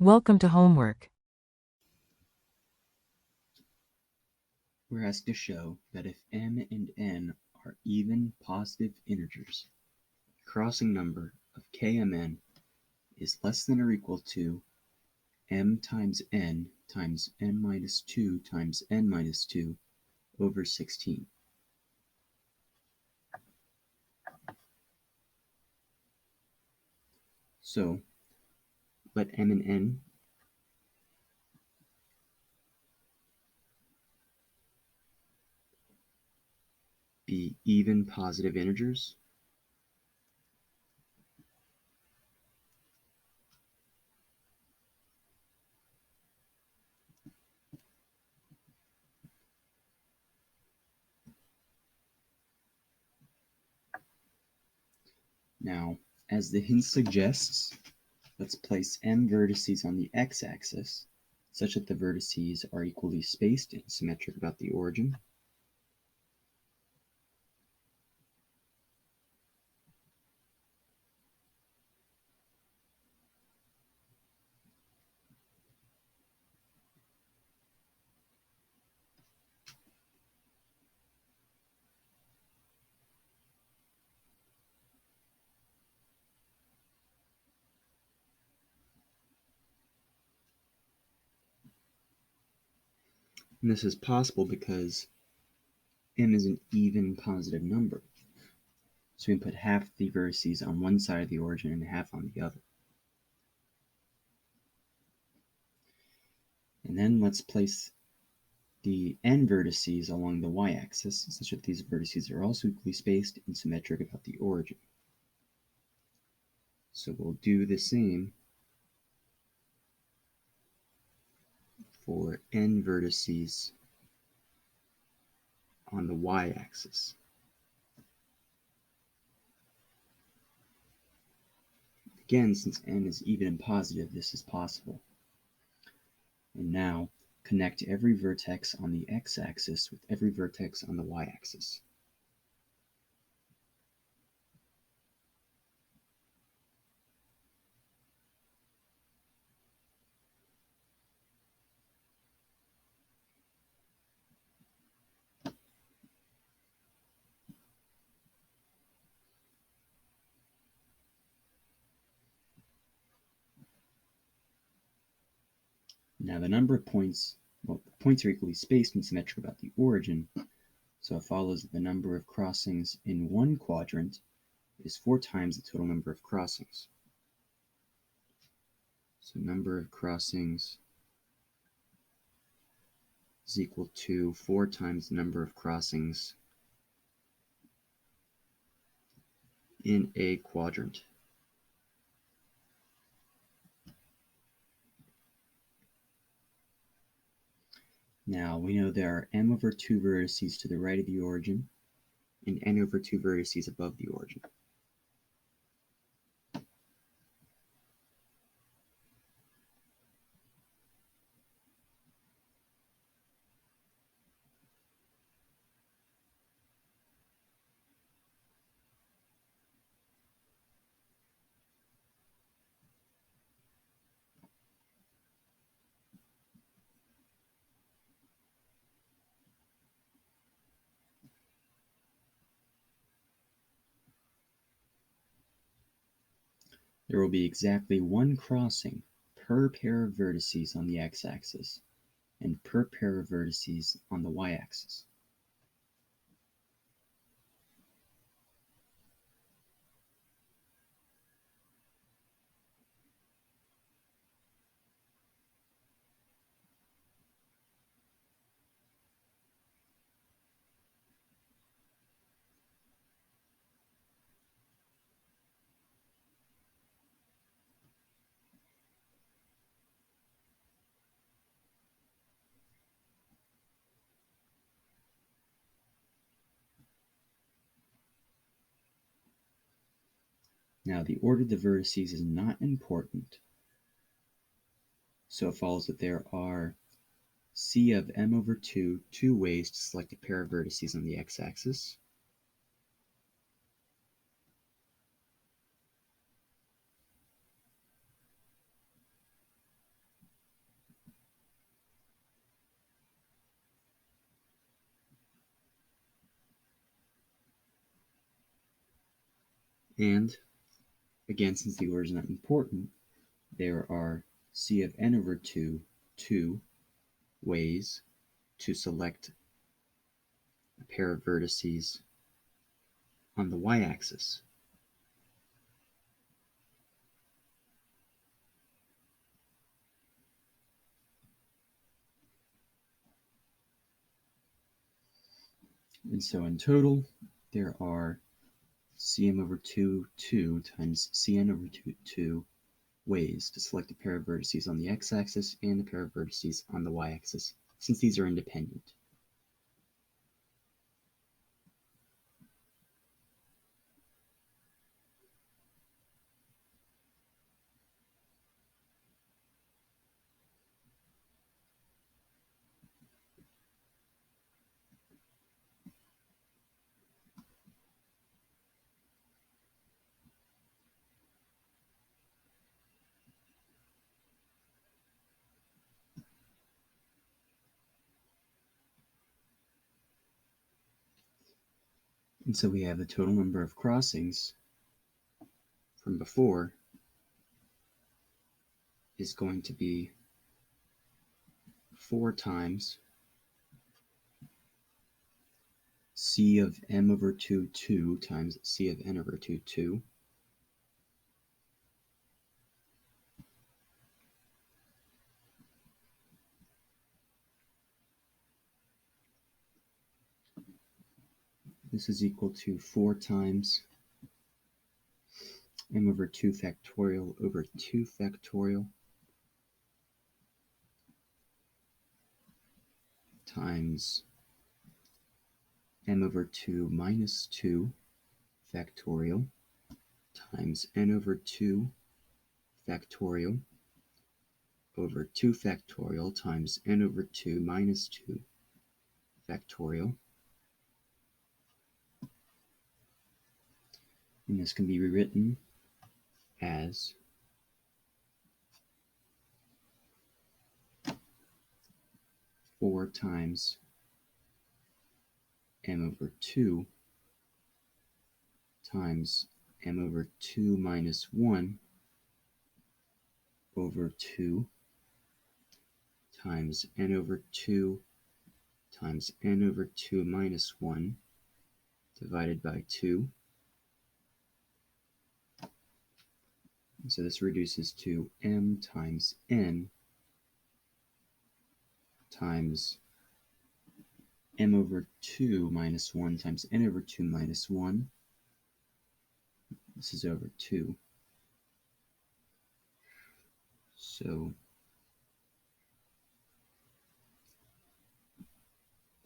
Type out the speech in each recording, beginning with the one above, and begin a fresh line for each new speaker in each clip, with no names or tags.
Welcome to homework.
We're asked to show that if m and n are even positive integers, the crossing number of kmn is less than or equal to m times n minus 2 times n minus 2 over 16. So let m and n be even positive integers. Now, as the hint suggests, let's place m vertices on the x-axis such that the vertices are equally spaced and symmetric about the origin. And this is possible because m is an even positive number. So we can put half the vertices on one side of the origin and half on the other. And then let's place the n vertices along the y-axis such that these vertices are also equally spaced and symmetric about the origin. So we'll do the same for n vertices on the y-axis. Again, since n is even and positive, this is possible. And now connect every vertex on the x-axis with every vertex on the y-axis. Now the number of points, the points are equally spaced and symmetric about the origin, so it follows that the number of crossings in one quadrant is 4 times the total number of crossings. So number of crossings is equal to 4 times the number of crossings in a quadrant. Now we know there are m over 2 vertices to the right of the origin and n over 2 vertices above the origin. There will be exactly one crossing per pair of vertices on the x-axis and per pair of vertices on the y-axis. Now the order of the vertices is not important, so it follows that there are C of m over 2 ways to select a pair of vertices on the x-axis. And again, since the order is not important, there are C of n over 2 ways to select a pair of vertices on the y-axis. And so in total, there are Cm over 2 times Cn over 2 ways to select a pair of vertices on the x-axis and a pair of vertices on the y-axis, since these are independent. And so we have the total number of crossings from before is going to be 4 times C of m over 2 times C of n over 2. This is equal to 4 times m over 2 factorial over 2 factorial times m over 2 minus 2 factorial times n over 2 factorial over 2 factorial times n over 2 minus 2 factorial. And this can be rewritten as 4 times m over 2 times m over 2 minus 1 over 2 times n over 2 times n over 2 minus 1 divided by 2. And so this reduces to m times n times m over 2 minus 1 times n over 2 minus 1. This is over 2. So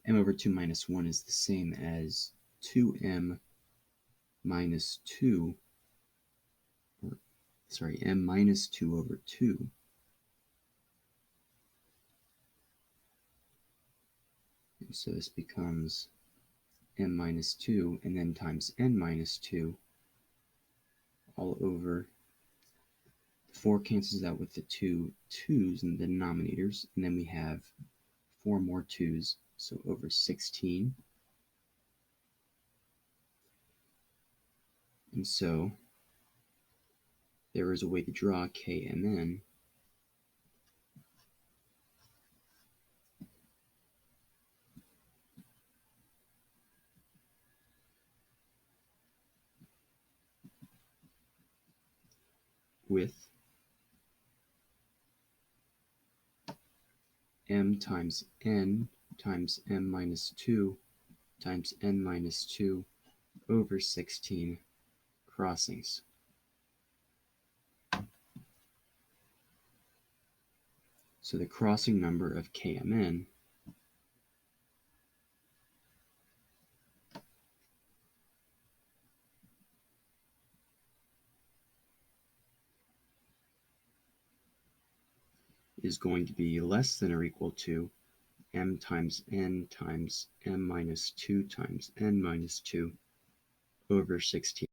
m over 2 minus 1 is the same as 2m minus 2, m minus 2 over 2. And so this becomes m minus 2, and then times n minus 2, all over. The 4 cancels out with the 2 2's in the denominators, and then we have 4 more 2's, so over 16. And so there is a way to draw KMN with m times n times m minus 2 times n minus 2 over 16 crossings. So the crossing number of KMN is going to be less than or equal to m times n times m minus 2 times n minus 2 over 16.